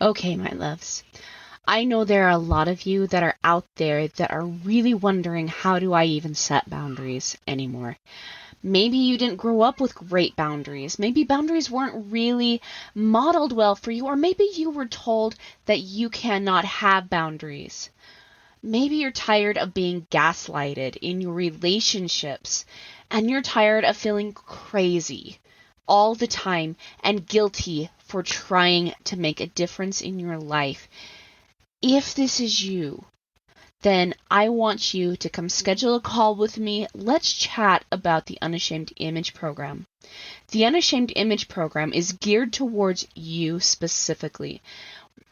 Okay, my loves. I know there are a lot of you that are out there that are really wondering, how do I even set boundaries anymore? Maybe you didn't grow up with great boundaries. Maybe boundaries weren't really modeled well for you, or maybe you were told that you cannot have boundaries. Maybe you're tired of being gaslighted in your relationships, and you're tired of feeling crazy all the time and guilty for trying to make a difference in your life. If this is you, then I want you to come schedule a call with me. Let's chat about the Unashamed Image Program. The Unashamed Image Program is geared towards you specifically.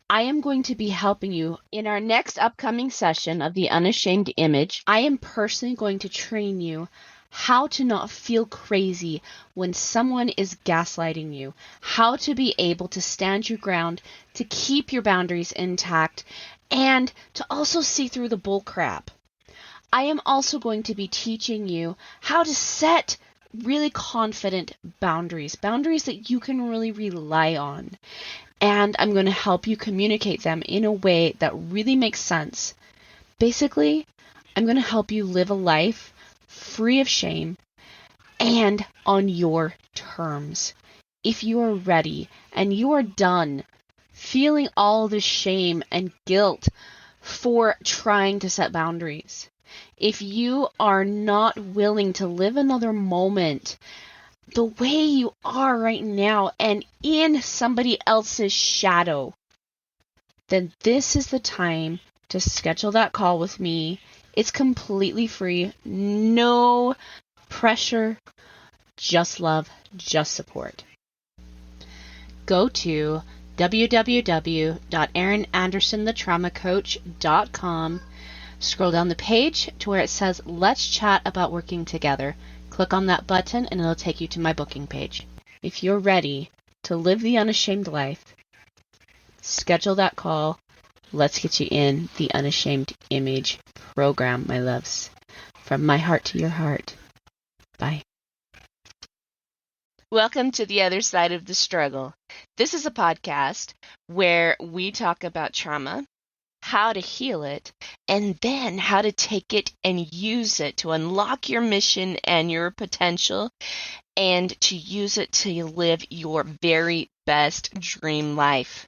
I am going to be helping you in our next upcoming session of the Unashamed Image. I am personally going to train you how to not feel crazy when someone is gaslighting you, how to be able to stand your ground, to keep your boundaries intact, and to also see through the bull crap. I am also going to be teaching you how to set really confident boundaries that you can really rely on. And I'm going to help you communicate them in a way that really makes sense. Basically, I'm going to help you live a life free of shame and on your terms. If you are ready and you are done feeling all the shame and guilt for trying to set boundaries, if you are not willing to live another moment the way you are right now and in somebody else's shadow, then this is the time to schedule that call with me. It's completely free, no pressure, just love, just support. Go to www.erinandersonthetraumacoach.com. Scroll down the page to where it says, Let's Chat About Working Together. Click on that button and it'll take you to my booking page. If you're ready to live the unashamed life, schedule that call. Let's get you in the Unashamed Image Program, my loves. From my heart to your heart. Bye. Welcome to the other side of the struggle. This is a podcast where we talk about trauma, how to heal it, and then how to take it and use it to unlock your mission and your potential, and to use it to live your very best dream life.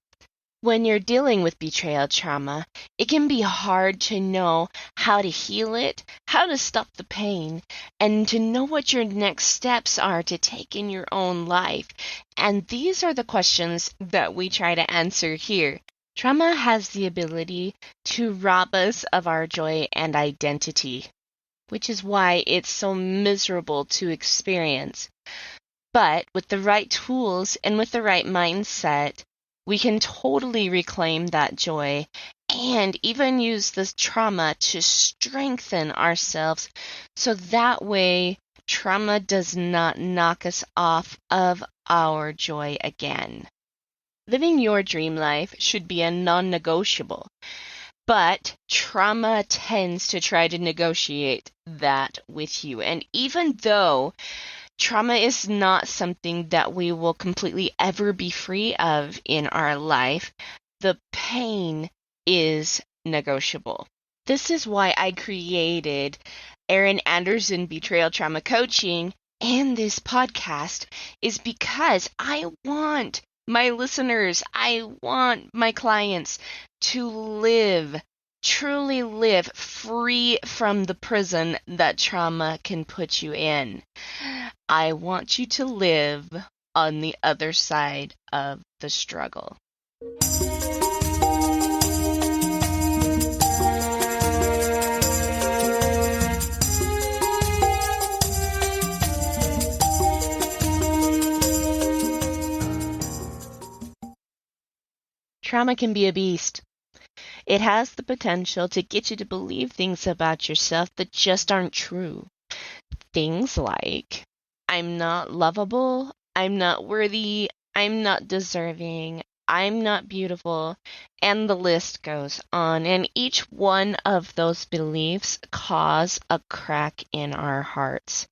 When you're dealing with betrayal trauma, it can be hard to know how to heal it, how to stop the pain, and to know what your next steps are to take in your own life. And these are the questions that we try to answer here. Trauma has the ability to rob us of our joy and identity, which is why it's so miserable to experience. But with the right tools and with the right mindset, we can totally reclaim that joy and even use this trauma to strengthen ourselves, so that way trauma does not knock us off of our joy again. Living your dream life should be a non-negotiable, but trauma tends to try to negotiate that with you. And even though trauma is not something that we will completely ever be free of in our life, the pain is negotiable. This is why I created Erin Anderson Betrayal Trauma Coaching and this podcast, is because I want my listeners, I want my clients to live, truly live free from the prison that trauma can put you in. I want you to live on the other side of the struggle. Trauma can be a beast. It has the potential to get you to believe things about yourself that just aren't true. Things like, I'm not lovable, I'm not worthy, I'm not deserving, I'm not beautiful, and the list goes on. And each one of those beliefs cause a crack in our hearts.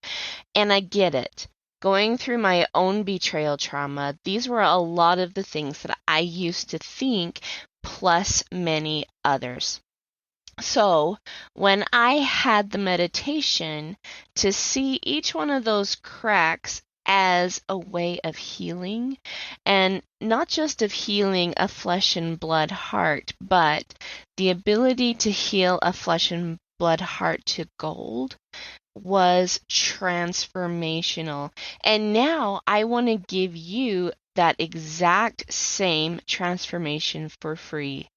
And I get it. going through my own betrayal trauma, these were a lot of the things that I used to think, plus many others. So when I had the meditation to see each one of those cracks as a way of healing, and not just of healing a flesh and blood heart, but the ability to heal a flesh and blood heart to gold, was transformational. And now I want to give you that exact same transformation for free.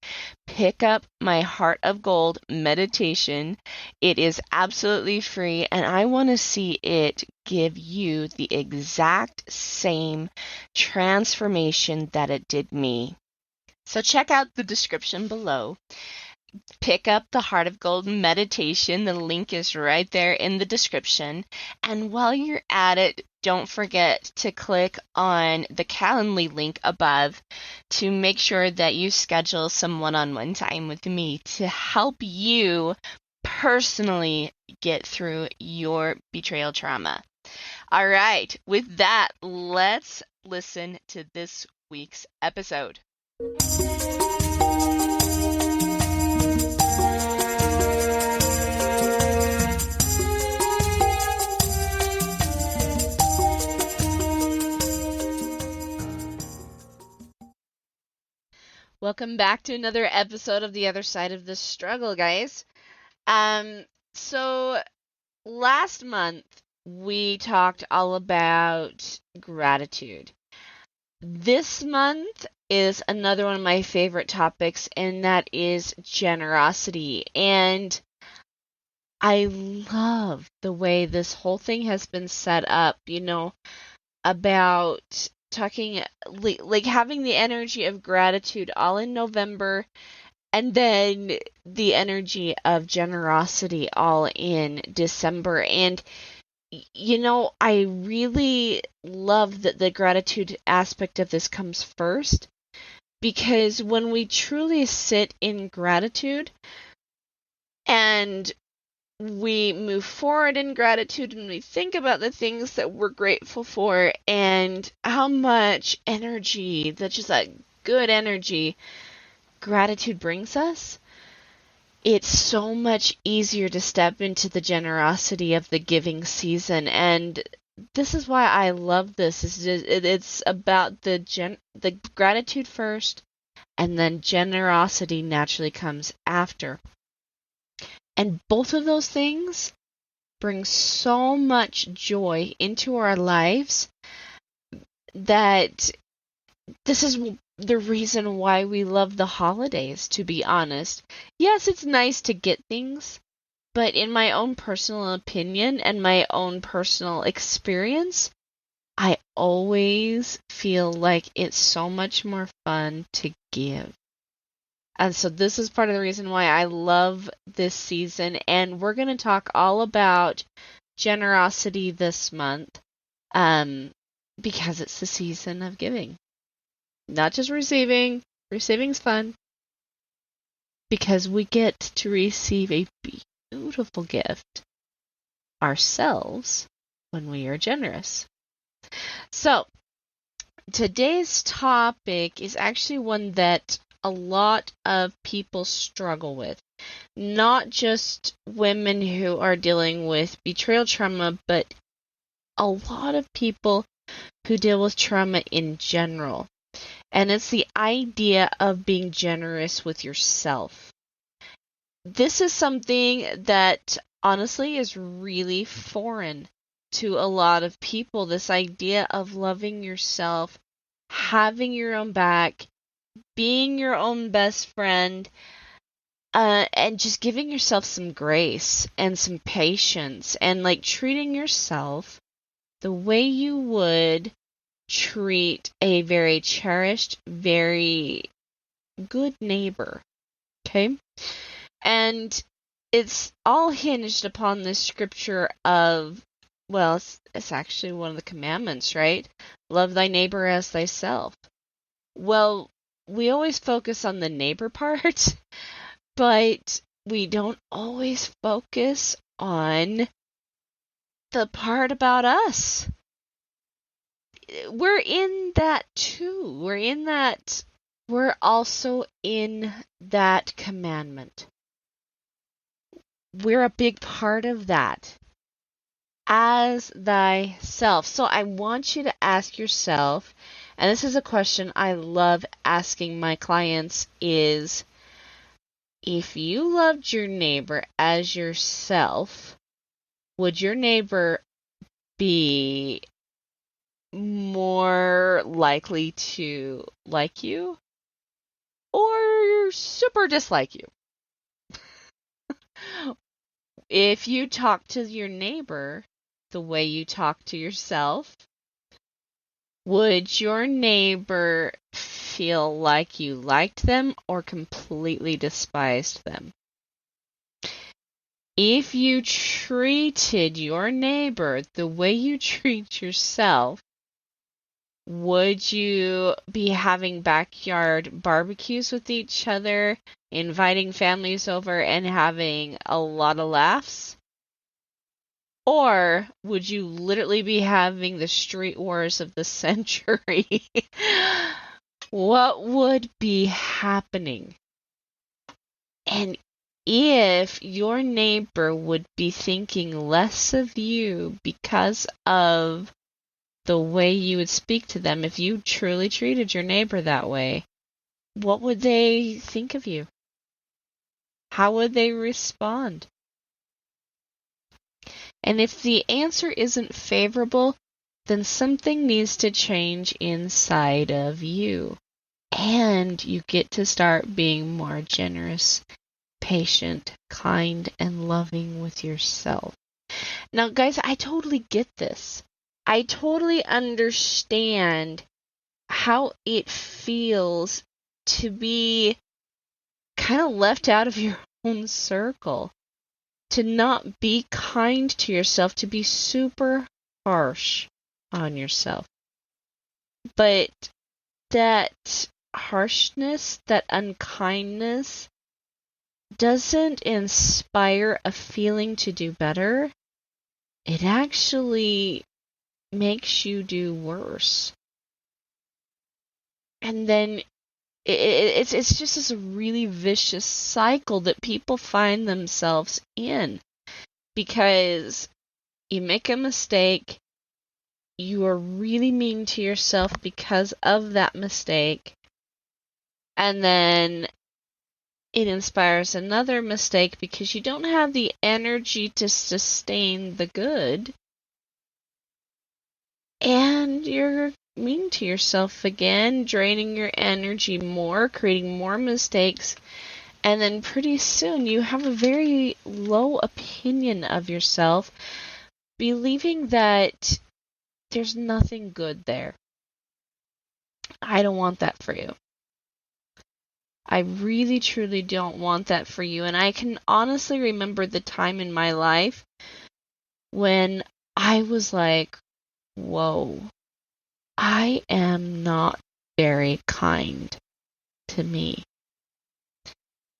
Pick up my Heart of Gold meditation. It is absolutely free, and I want to see it give you the exact same transformation that it did me. So check out the description below. Pick up the Heart of Gold meditation. The link is right there in the description. And while you're at it, don't forget to click on the Calendly link above to make sure that you schedule some one-on-one time with me to help you personally get through your betrayal trauma. All right, with that, let's listen to this week's episode. Welcome back to another episode of The Other Side of the Struggle, guys. So last month we talked all about gratitude. This month is another one of my favorite topics, and that is generosity. And I love the way this whole thing has been set up, about talking, like having the energy of gratitude all in November, and then the energy of generosity all in December. And I really love that the gratitude aspect of this comes first, because when we truly sit in gratitude and we move forward in gratitude and we think about the things that we're grateful for and how much energy, that's just that good energy, gratitude brings us, it's so much easier to step into the generosity of the giving season. And this is why I love this. It's about the gratitude first, and then generosity naturally comes after. And both of those things bring so much joy into our lives that this is the reason why we love the holidays, to be honest. Yes, it's nice to get things, but in my own personal opinion and my own personal experience, I always feel like it's so much more fun to give. And so this is part of the reason why I love this season, and we're going to talk all about generosity this month, because it's the season of giving. Not just receiving. Receiving's fun, because we get to receive a beautiful gift ourselves when we are generous. So, today's topic is actually one that a lot of people struggle with. Not just women who are dealing with betrayal trauma, but a lot of people who deal with trauma in general. And it's the idea of being generous with yourself. This is something that honestly is really foreign to a lot of people. This idea of loving yourself, having your own back, being your own best friend, and just giving yourself some grace and some patience, and like treating yourself the way you would treat a very cherished, very good neighbor. Okay? And it's all hinged upon this scripture of, well, it's actually one of the commandments, right? Love thy neighbor as thyself. Well, we always focus on the neighbor part, but we don't always focus on the part about us. we're in that too. We're also in that commandment. We're a big part of that. As thyself. So I want you to ask yourself, and this is a question I love asking my clients, is if you loved your neighbor as yourself, would your neighbor be more likely to like you or super dislike you? If you talk to your neighbor the way you talk to yourself, would your neighbor feel like you liked them or completely despised them? If you treated your neighbor the way you treat yourself, would you be having backyard barbecues with each other, inviting families over, and having a lot of laughs? Or would you literally be having the street wars of the century? What would be happening? And if your neighbor would be thinking less of you because of the way you would speak to them, if you truly treated your neighbor that way, what would they think of you? How would they respond? And if the answer isn't favorable, then something needs to change inside of you. And you get to start being more generous, patient, kind, and loving with yourself. Now, guys, I totally get this. I totally understand how it feels to be kind of left out of your own circle, to not be kind to yourself, to be super harsh on yourself. But that harshness, that unkindness, doesn't inspire a feeling to do better. It actually makes you do worse. And then it's just this really vicious cycle that people find themselves in, because you make a mistake, you are really mean to yourself because of that mistake, and then it inspires another mistake because you don't have the energy to sustain the good, and you're mean to yourself again, draining your energy more, creating more mistakes, and then pretty soon you have a very low opinion of yourself, believing that there's nothing good there. I don't want that for you. I really, truly don't want that for you. And I can honestly remember the time in my life when I was like, whoa, I am not very kind to me.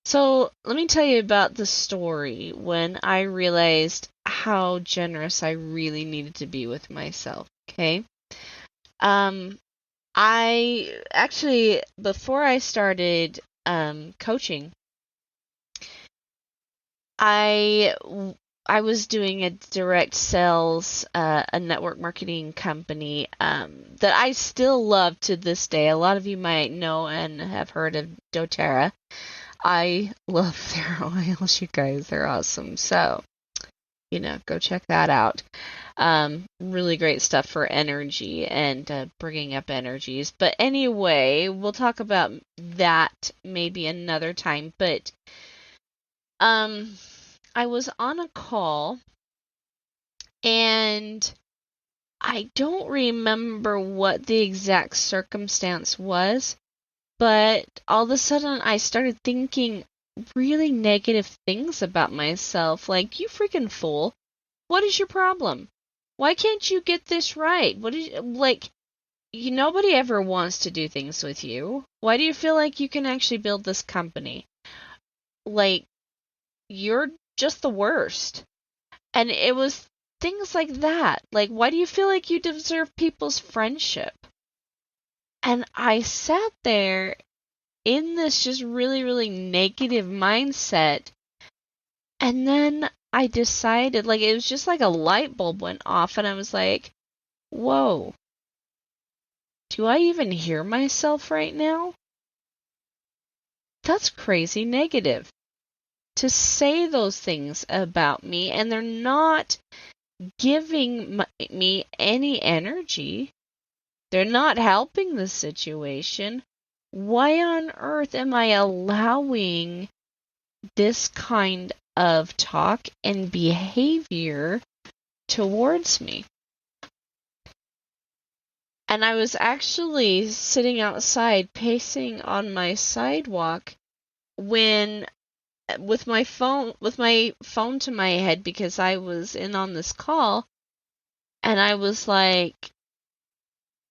So let me tell you about the story when I realized how generous I really needed to be with myself, okay? I actually, before I started coaching, I was doing a direct sales, a network marketing company that I still love to this day. A lot of you might know and have heard of doTERRA. I love their oils, you guys. They're awesome. So, go check that out. Really great stuff for energy and bringing up energies. But anyway, we'll talk about that maybe another time. But I was on a call, and I don't remember what the exact circumstance was, but all of a sudden I started thinking really negative things about myself, like, you freaking fool. What is your problem? Why can't you get this right? Nobody ever wants to do things with you. Why do you feel like you can actually build this company? Like, you're just the worst. And it was things like that. Like, why do you feel like you deserve people's friendship? And I sat there in this just really, really negative mindset. And then I decided, like, it was just like a light bulb went off, and I was like, whoa, do I even hear myself right now? That's crazy negative to say those things about me, and they're not giving me any energy. They're not helping the situation. Why on earth am I allowing this kind of talk and behavior towards me? And I was actually sitting outside pacing on my sidewalk when with my phone to my head, because I was in on this call, and I was like,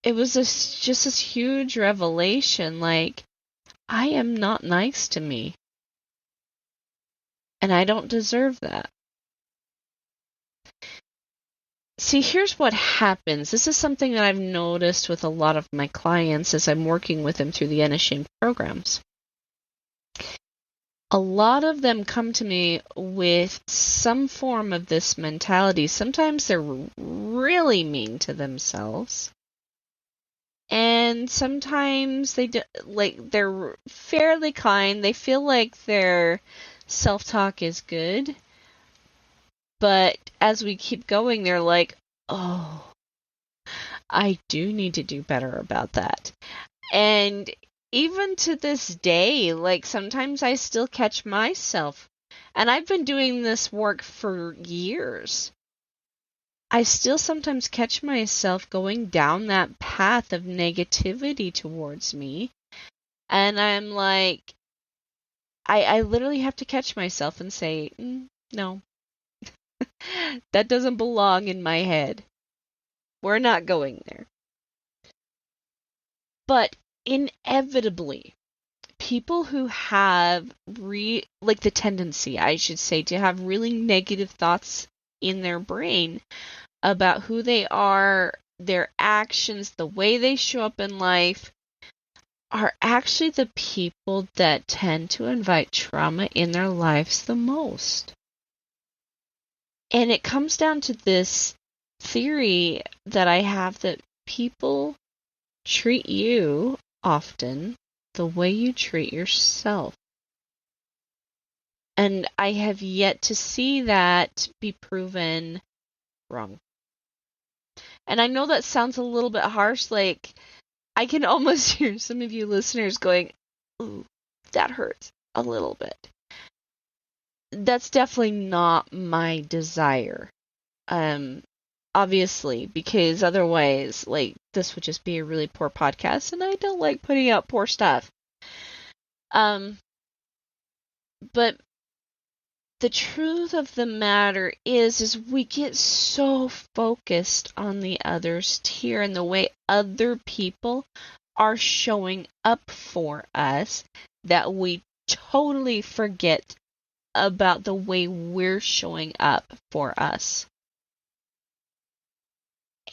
it was just this huge revelation, like, I am not nice to me. And I don't deserve that. See, here's what happens. This is something that I've noticed with a lot of my clients as I'm working with them through the Unashamed programs. A lot of them come to me with some form of this mentality. Sometimes they're really mean to themselves. And sometimes they're fairly kind. They feel like their self-talk is good. But as we keep going, they're like, oh, I do need to do better about that. And even to this day, like, sometimes I still catch myself. And I've been doing this work for years. I still sometimes catch myself going down that path of negativity towards me. And I'm like, I literally have to catch myself and say, no, that doesn't belong in my head. We're not going there. But inevitably, people who have the tendency, I should say, to have really negative thoughts in their brain about who they are, their actions, the way they show up in life, are actually the people that tend to invite trauma in their lives the most. And it comes down to this theory that I have, that people treat you often the way you treat yourself. And I have yet to see that be proven wrong. And I know that sounds a little bit harsh, like, I can almost hear some of you listeners going, ooh, that hurts a little bit. That's definitely not my desire. Obviously, because otherwise, like, this would just be a really poor podcast, and I don't like putting out poor stuff. But the truth of the matter is we get so focused on the other's tier and the way other people are showing up for us that we totally forget about the way we're showing up for us.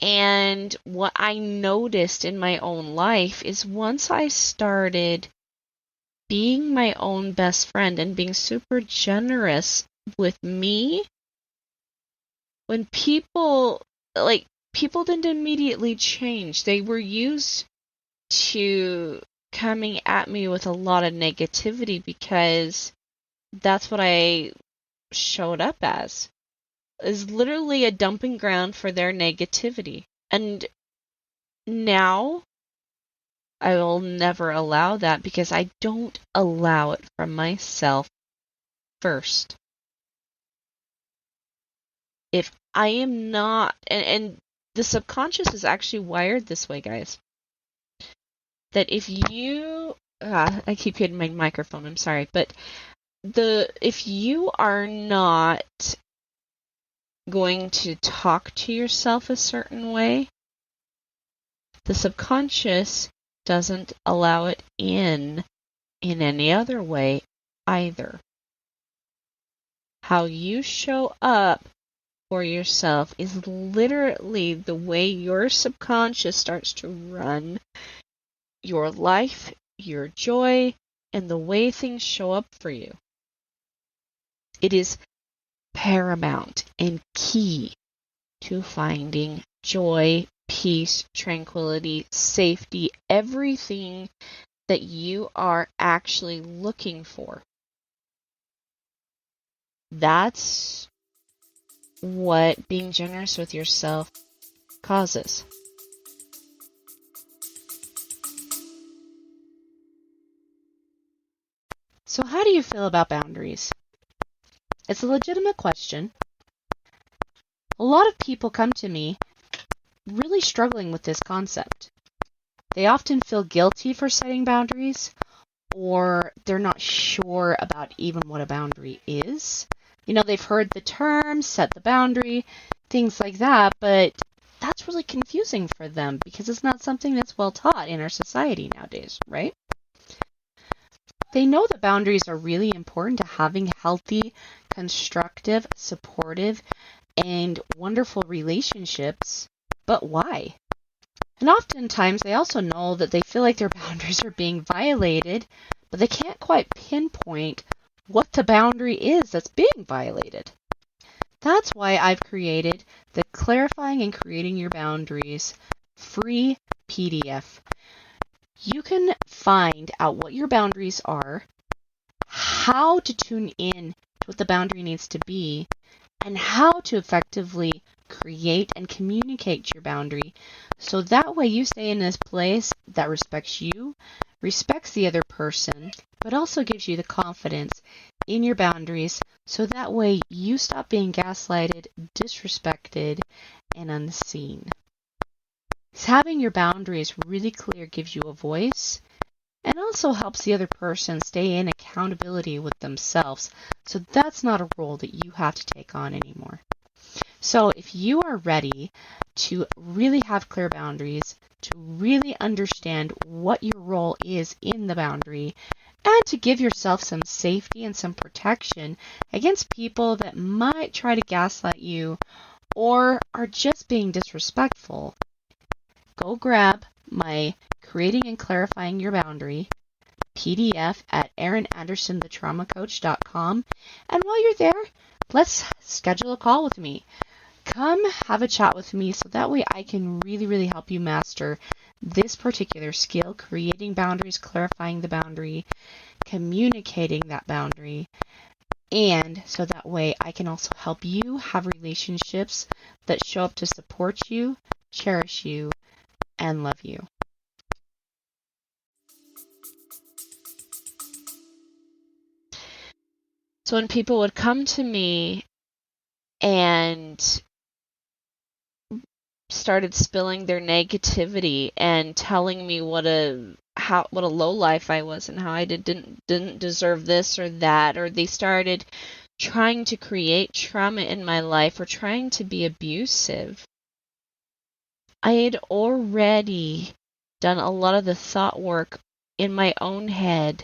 And what I noticed in my own life is, once I started being my own best friend and being super generous with me, when people didn't immediately change. They were used to coming at me with a lot of negativity because that's what I showed up as. Is literally a dumping ground for their negativity. And now I will never allow that, because I don't allow it from myself first. If I am not, and the subconscious is actually wired this way, guys, that if you, I keep hitting my microphone, I'm sorry, but if you are not going to talk to yourself a certain way, the subconscious doesn't allow it in any other way either. How you show up for yourself is literally the way your subconscious starts to run your life, your joy, and the way things show up for you. It is paramount and key to finding joy, peace, tranquility, safety, everything that you are actually looking for. That's what being generous with yourself causes. So how do you feel about boundaries? It's a legitimate question. A lot of people come to me really struggling with this concept. They often feel guilty for setting boundaries, or they're not sure about even what a boundary is. They've heard the term, set the boundary, things like that, but that's really confusing for them because it's not something that's well taught in our society nowadays, right? They know that boundaries are really important to having healthy, constructive, supportive, and wonderful relationships, but why? And oftentimes they also know that they feel like their boundaries are being violated, but they can't quite pinpoint what the boundary is that's being violated. That's why I've created the Clarifying and Creating Your Boundaries free PDF. You can find out what your boundaries are, how to tune in to what the boundary needs to be, and how to effectively create and communicate your boundary so that way you stay in this place that respects you, respects the other person, but also gives you the confidence in your boundaries so that way you stop being gaslighted, disrespected, and unseen. Having your boundaries really clear gives you a voice and also helps the other person stay in accountability with themselves. So that's not a role that you have to take on anymore. So if you are ready to really have clear boundaries, to really understand what your role is in the boundary, and to give yourself some safety and some protection against people that might try to gaslight you or are just being disrespectful, go grab my Creating and Clarifying Your Boundary PDF at erinandersonthetraumacoach.com. And while you're there, let's schedule a call with me. Come have a chat with me so that way I can really, really help you master this particular skill, creating boundaries, clarifying the boundary, communicating that boundary, and so that way I can also help you have relationships that show up to support you, cherish you, and love you. So when people would come to me and started spilling their negativity and telling me what a low life I was and how I didn't deserve this or that, or they started trying to create trauma in my life or trying to be abusive, I had already done a lot of the thought work in my own head,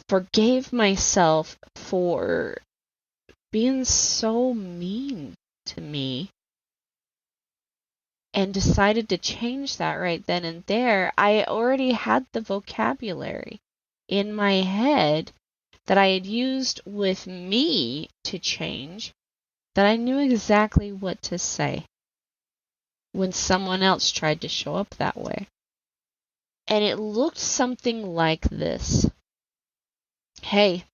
forgave myself for being so mean to me, and decided to change that right then and there. I already had the vocabulary in my head that I had used with me to change, that I knew exactly what to say when someone else tried to show up that way. And it looked something like this. Hey,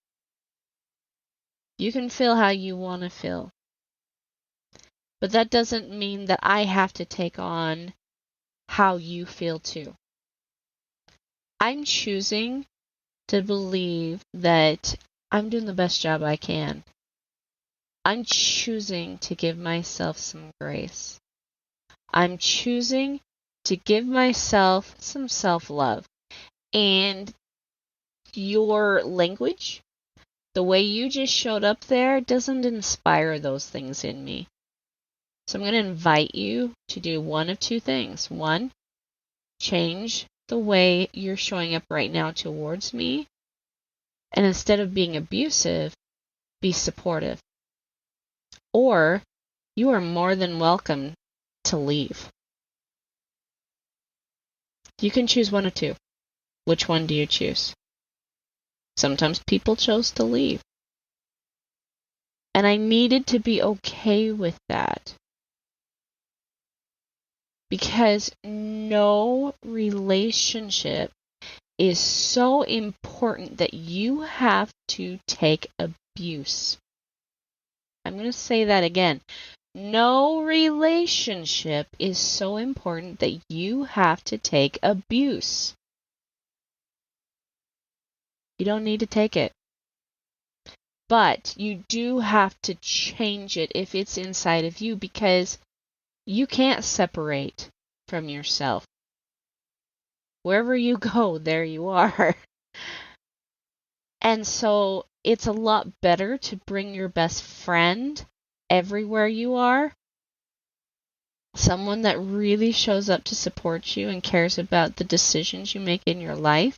you can feel how you want to feel, but that doesn't mean that I have to take on how you feel too. I'm choosing to believe that I'm doing the best job I can. I'm choosing to give myself some grace. I'm choosing to give myself some self-love. And your language, the way you just showed up there, doesn't inspire those things in me. So I'm going to invite you to do one of two things. One, change the way you're showing up right now towards me. And instead of being abusive, be supportive. or you are more than welcome to leave. You can choose one of two. Which one do you choose? Sometimes people chose to leave. And I needed to be okay with that. Because no relationship is so important that you have to take abuse. I'm going to say that again. No relationship is so important that you have to take abuse. You don't need to take it. But you do have to change it if it's inside of you, because you can't separate from yourself. Wherever you go, there you are. And so it's a lot better to bring your best friend everywhere you are. Someone that really shows up to support you and cares about the decisions you make in your life,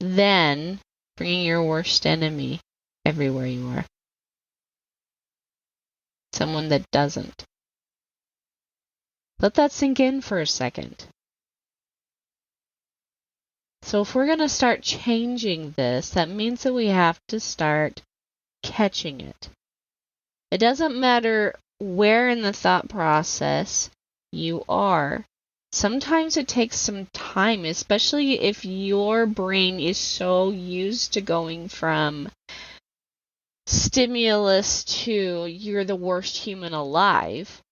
than bringing your worst enemy everywhere you are. Someone that doesn't. Let that sink in for a second. So if we're going to start changing this, that means that we have to start catching it. It doesn't matter where in the thought process you are. Sometimes it takes some time, especially if your brain is so used to going from stimulus to you're the worst human alive.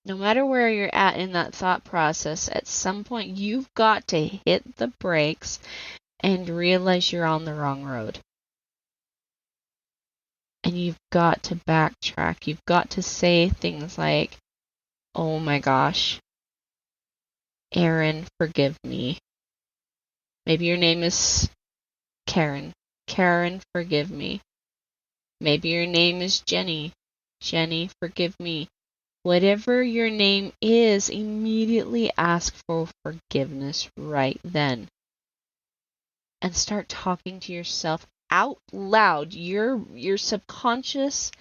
No matter where you're at in that thought process, at some point you've got to hit the brakes and realize you're on the wrong road. And you've got to backtrack. You've got to say things like, oh my gosh, Aaron, forgive me. Maybe your name is Karen. Karen, forgive me. Maybe your name is Jenny. Jenny, forgive me. Whatever your name is, immediately ask for forgiveness right then. And start talking to yourself out loud. Your subconscious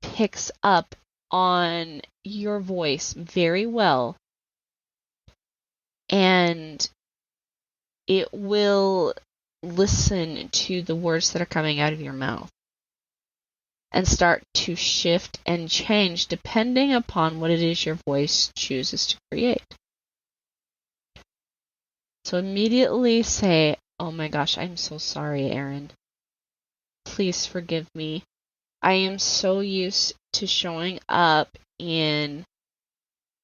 picks up on your voice very well. And it will listen to the words that are coming out of your mouth and start to shift and change depending upon what it is your voice chooses to create. So immediately say, oh my gosh, I'm so sorry, Aaron. Please forgive me. I am so used to showing up in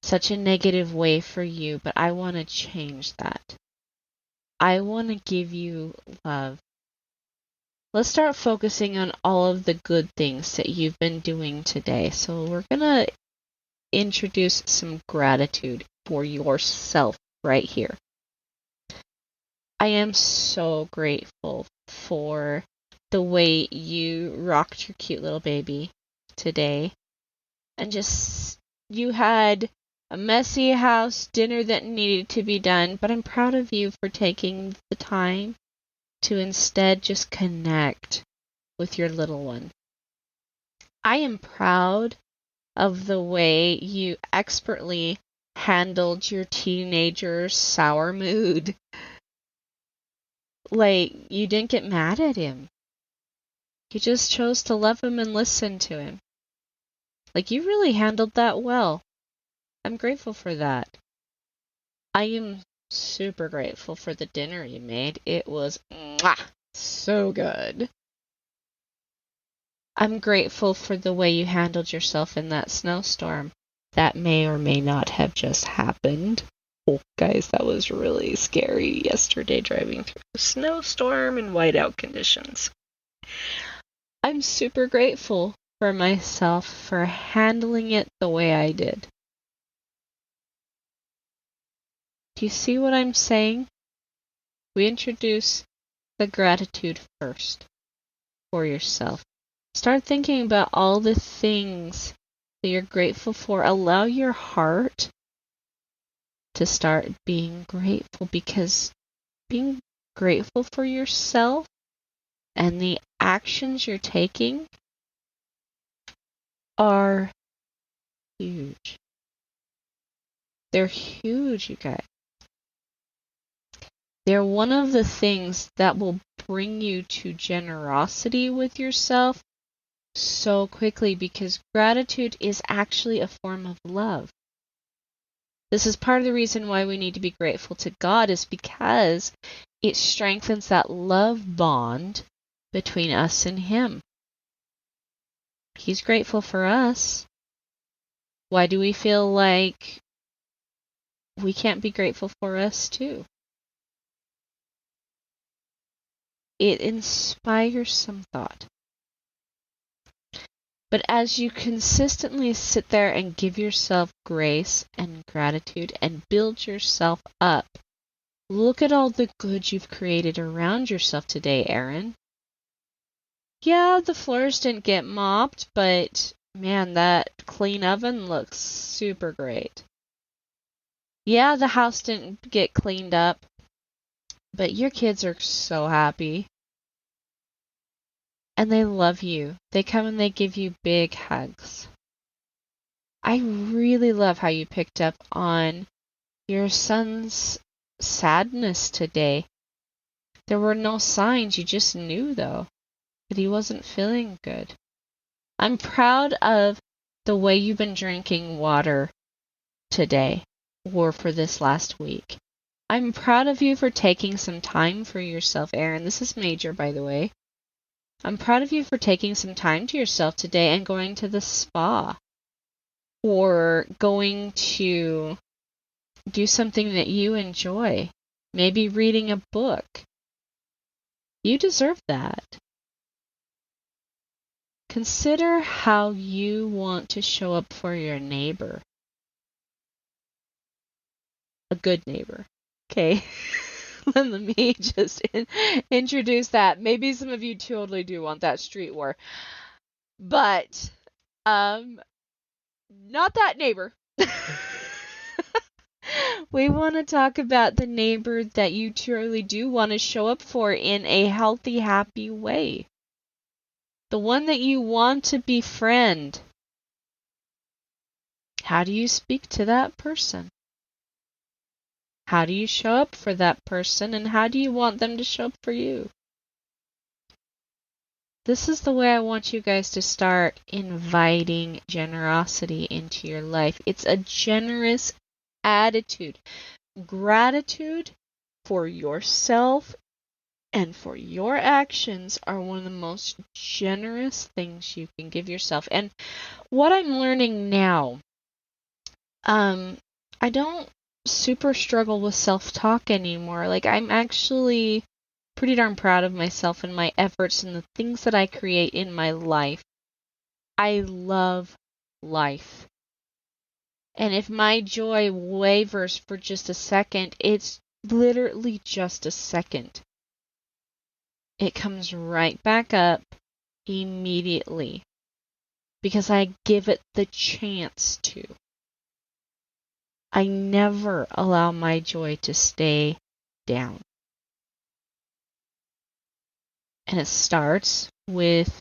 such a negative way for you, but I want to change that. I want to give you love. Let's start focusing on all of the good things that you've been doing today. So we're going to introduce some gratitude for yourself right here. I am so grateful for the way you rocked your cute little baby today. And just, you had a messy house, dinner that needed to be done, but I'm proud of you for taking the time to instead just connect with your little one. I am proud of the way you expertly handled your teenager's sour mood. Like, you didn't get mad at him. You just chose to love him and listen to him. Like, you really handled that well. I'm grateful for that. I am super grateful for the dinner you made. It was so good. I'm grateful for the way you handled yourself in that snowstorm. That may or may not have just happened. Oh, guys, that was really scary yesterday driving through a snowstorm in whiteout conditions. I'm super grateful for myself for handling it the way I did. Do you see what I'm saying? We introduce the gratitude first for yourself. Start thinking about all the things that you're grateful for. Allow your heart to start being grateful, because being grateful for yourself and the actions you're taking are huge. They're huge, you guys. They're one of the things that will bring you to generosity with yourself so quickly, because gratitude is actually a form of love. This is part of the reason why we need to be grateful to God, is because it strengthens that love bond between us and Him. He's grateful for us. Why do we feel like we can't be grateful for us too? It inspires some thought. But as you consistently sit there and give yourself grace and gratitude and build yourself up, look at all the good you've created around yourself today, Erin. Yeah, the floors didn't get mopped, but man, that clean oven looks super great. Yeah, the house didn't get cleaned up, but your kids are so happy. And they love you. They come and they give you big hugs. I really love how you picked up on your son's sadness today. There were no signs. You just knew, though, that he wasn't feeling good. I'm proud of the way you've been drinking water today, or for this last week. I'm proud of you for taking some time for yourself, Erin. This is major, by the way. I'm proud of you for taking some time to yourself today and going to the spa, or going to do something that you enjoy, maybe reading a book. You deserve that. Consider how you want to show up for your neighbor. A good neighbor. Okay? Let me just introduce that. Maybe some of you totally do want that street war. But, not that neighbor. We want to talk about the neighbor that you truly do want to show up for in a healthy, happy way. The one that you want to befriend. How do you speak to that person? How do you show up for that person, and how do you want them to show up for you? This is the way I want you guys to start inviting generosity into your life. It's a generous attitude. Gratitude for yourself and for your actions are one of the most generous things you can give yourself. And what I'm learning now, I don't super struggle with self-talk anymore. Like, I'm actually pretty darn proud of myself and my efforts and the things that I create in my life. I love life. And if my joy wavers for just a second, it's literally just a second. It comes right back up immediately because I give it the chance to. I never allow my joy to stay down. And it starts with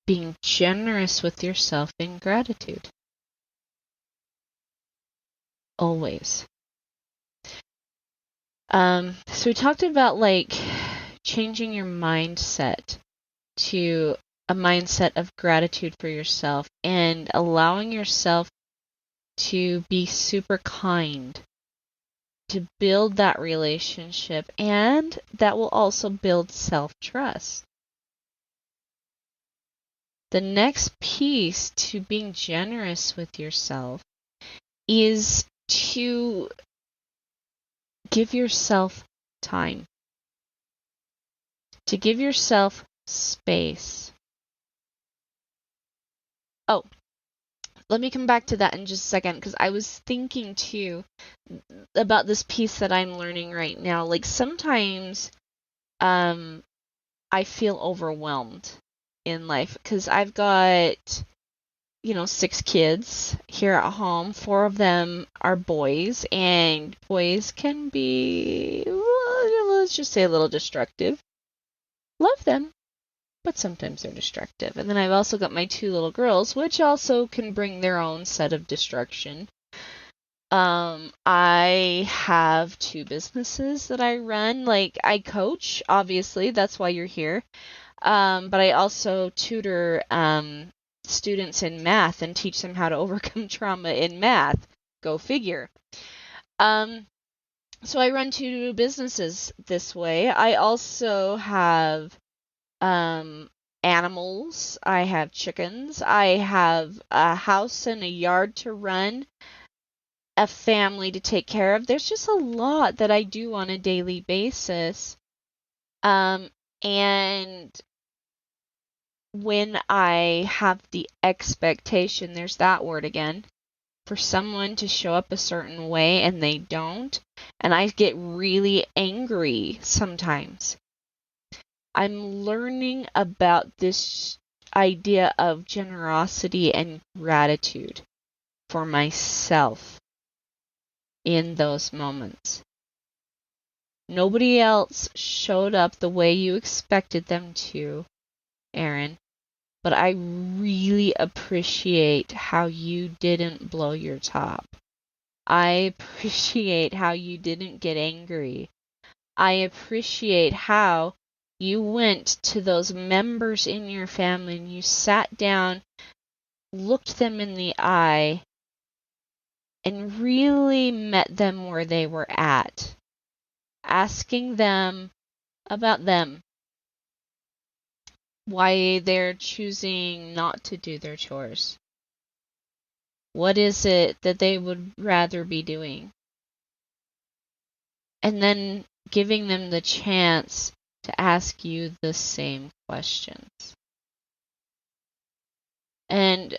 being generous with yourself in gratitude. Always. So we talked about changing your mindset to a mindset of gratitude for yourself and allowing yourself to be super kind, to build that relationship, and that will also build self-trust. The next piece to being generous with yourself is to give yourself time, to give yourself space. Oh, let me come back to that in just a second, because I was thinking too about this piece that I'm learning right now. Like, sometimes I feel overwhelmed in life because I've got 6 kids here at home. 4 of them are boys, and boys can be, well, let's just say, a little destructive. Love them, but sometimes they're destructive. And then I've also got my 2 little girls, which also can bring their own set of destruction. I have 2 businesses that I run. Like, I coach, obviously, that's why you're here. But I also tutor students in math and teach them how to overcome trauma in math. Go figure. So I run 2 businesses this way. I also have animals. I have chickens. I have a house and a yard to run, a family to take care of. There's just a lot that I do on a daily basis. And when I have the expectation, there's that word again, for someone to show up a certain way and they don't, and I get really angry sometimes. I'm learning about this idea of generosity and gratitude for myself in those moments. Nobody else showed up the way you expected them to, Erin, but I really appreciate how you didn't blow your top. I appreciate how you didn't get angry. I appreciate how you went to those members in your family and you sat down, looked them in the eye, and really met them where they were at, asking them about them, why they're choosing not to do their chores. What is it that they would rather be doing? And then giving them the chance to ask you the same questions. And,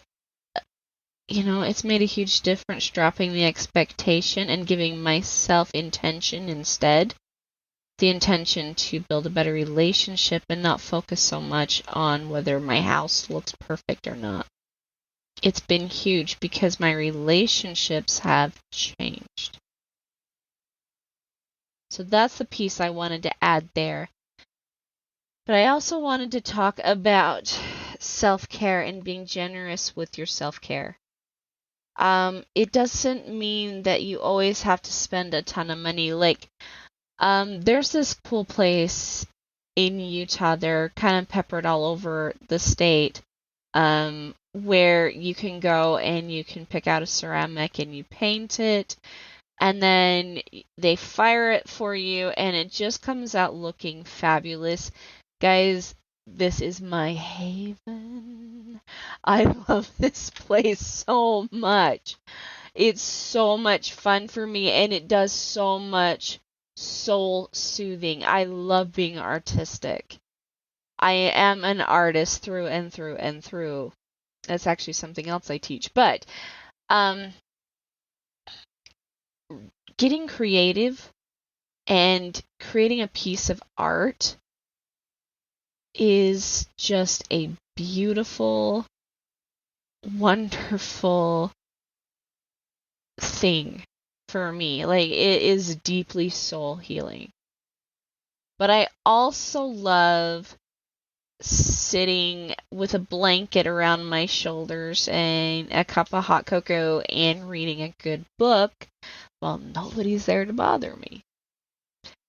it's made a huge difference dropping the expectation and giving myself intention instead. The intention to build a better relationship and not focus so much on whether my house looks perfect or not. It's been huge because my relationships have changed. So that's the piece I wanted to add there. But I also wanted to talk about self-care and being generous with your self-care. It doesn't mean that you always have to spend a ton of money. Like, there's this cool place in Utah. They're kind of peppered all over the state, where you can go and you can pick out a ceramic and you paint it, and then they fire it for you, and it just comes out looking fabulous. Guys, this is my haven. I love this place so much. It's so much fun for me, and it does so much soul soothing. I love being artistic. I am an artist through and through and through. That's actually something else I teach. But getting creative and creating a piece of art is just a beautiful, wonderful thing for me. Like, it is deeply soul healing. But I also love sitting with a blanket around my shoulders and a cup of hot cocoa and reading a good book while nobody's there to bother me.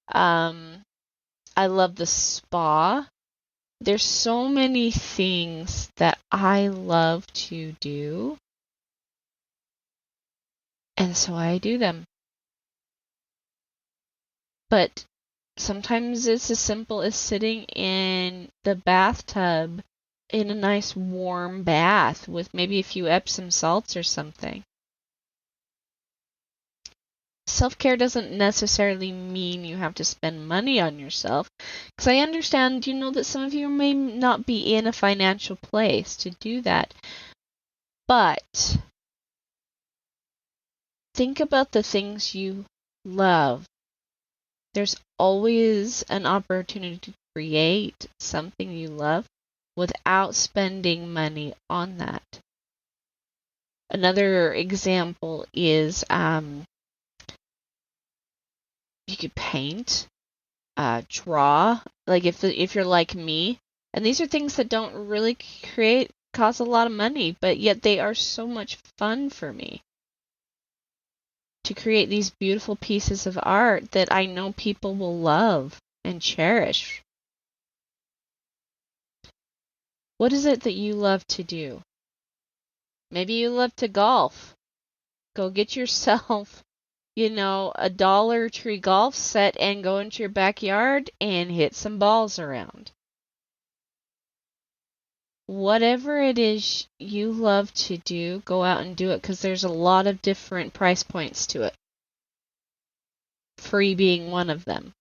I love the spa. There's so many things that I love to do, and so I do them. But sometimes it's as simple as sitting in the bathtub in a nice warm bath with maybe a few Epsom salts or something. Self-care doesn't necessarily mean you have to spend money on yourself, because I understand, that some of you may not be in a financial place to do that. But think about the things you love. There's always an opportunity to create something you love without spending money on that. Another example is you could paint, draw. Like if you're like me, And these are things that don't really cost a lot of money, but yet they are so much fun for me to create these beautiful pieces of art that I know people will love and cherish. What is it that you love to do? Maybe you love to golf. Go get yourself, a Dollar Tree golf set and go into your backyard and hit some balls around. Whatever it is you love to do, go out and do it, because there's a lot of different price points to it. Free being one of them.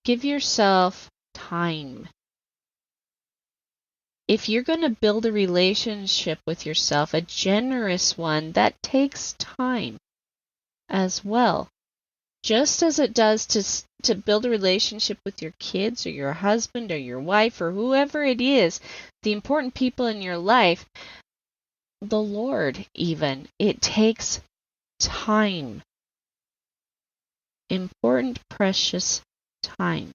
Give yourself time. If you're going to build a relationship with yourself, a generous one, that takes time as well. Just as it does to build a relationship with your kids or your husband or your wife or whoever it is, the important people in your life, the Lord even, it takes time. Important, precious time.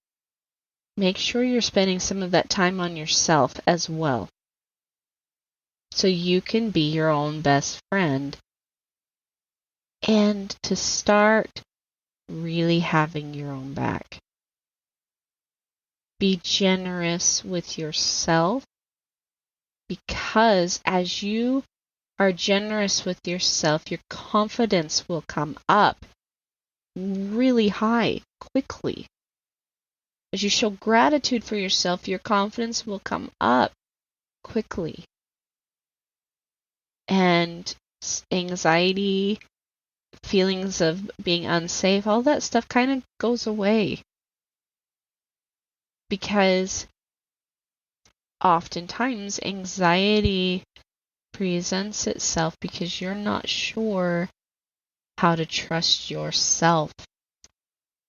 Make sure you're spending some of that time on yourself as well, so you can be your own best friend and to start really having your own back. Be generous with yourself, because as you are generous with yourself, your confidence will come up really high quickly. As you show gratitude for yourself, your confidence will come up quickly. And anxiety, feelings of being unsafe, all that stuff kind of goes away. Because oftentimes anxiety presents itself because you're not sure how to trust yourself.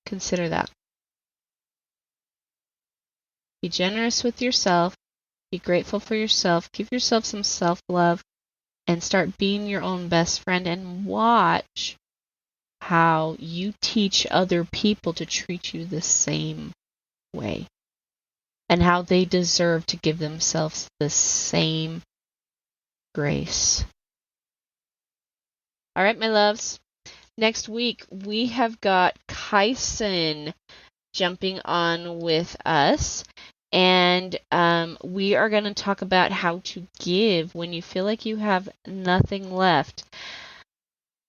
Consider that. Be generous with yourself. Be grateful for yourself. Give yourself some self-love and start being your own best friend, and watch how you teach other people to treat you the same way and how they deserve to give themselves the same grace. All right, my loves. Next week, we have got Kyson jumping on with us. And we are going to talk about how to give when you feel like you have nothing left.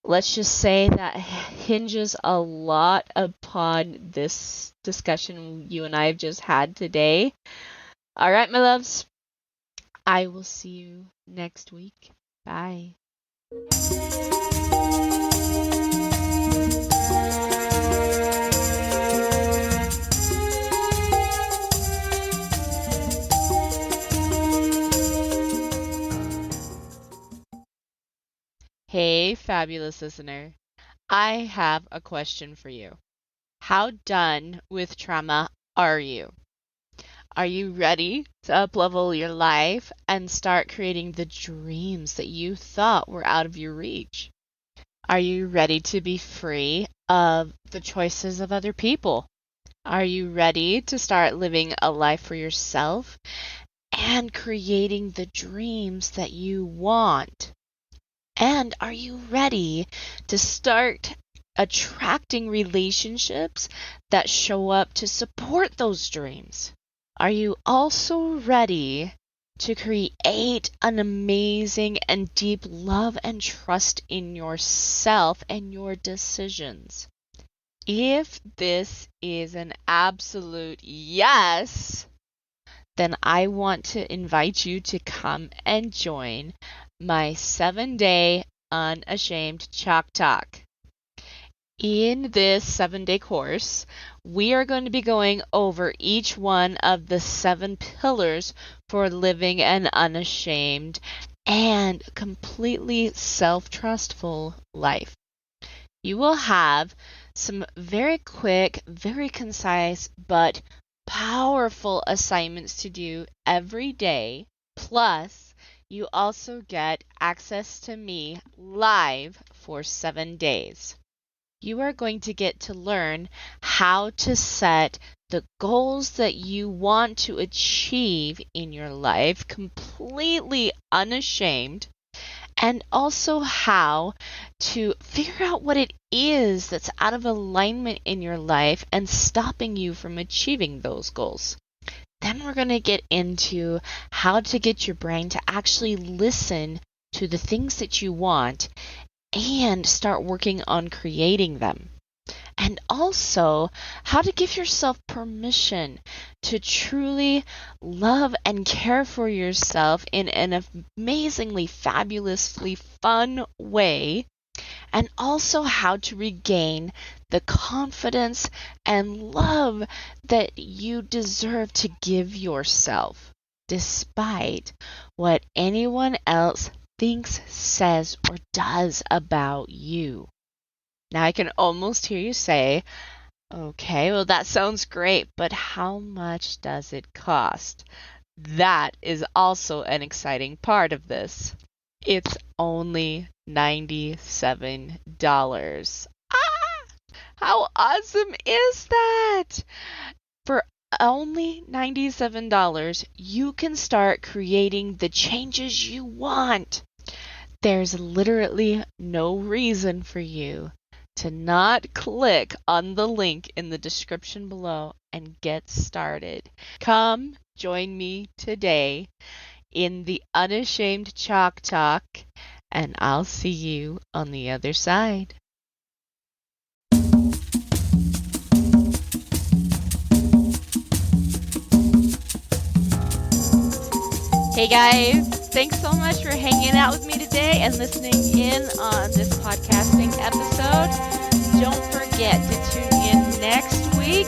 Let's just say that hinges a lot upon this discussion you and I have just had today. All right, my loves. I will see you next week. Bye. Hey, fabulous listener. I have a question for you. How done with trauma are you? Are you ready to up-level your life and start creating the dreams that you thought were out of your reach? Are you ready to be free of the choices of other people? Are you ready to start living a life for yourself and creating the dreams that you want? And are you ready to start attracting relationships that show up to support those dreams? Are you also ready to create an amazing and deep love and trust in yourself and your decisions? If this is an absolute yes, then I want to invite you to come and join my 7-day Unashamed Chalk Talk. In this 7-day course, we are going to be going over each one of the 7 pillars for living an unashamed and completely self-trustful life. You will have some very quick, very concise, but powerful assignments to do every day. Plus, you also get access to me live for 7 days. You are going to get to learn how to set the goals that you want to achieve in your life completely unashamed, and also how to figure out what it is that's out of alignment in your life and stopping you from achieving those goals. Then we're going to get into how to get your brain to actually listen to the things that you want and start working on creating them. And also how to give yourself permission to truly love and care for yourself in an amazingly, fabulously fun way. And also how to regain the confidence and love that you deserve to give yourself, despite what anyone else thinks, says, or does about you. Now I can almost hear you say, okay, well that sounds great, but how much does it cost? That is also an exciting part of this. It's only $97. How awesome is that? For only $97, you can start creating the changes you want. There's literally no reason for you to not click on the link in the description below and get started. Come join me today in the Unashamed Chalk Talk, and I'll see you on the other side. Hey guys, thanks so much for hanging out with me today and listening in on this podcasting episode. Don't forget to tune in next week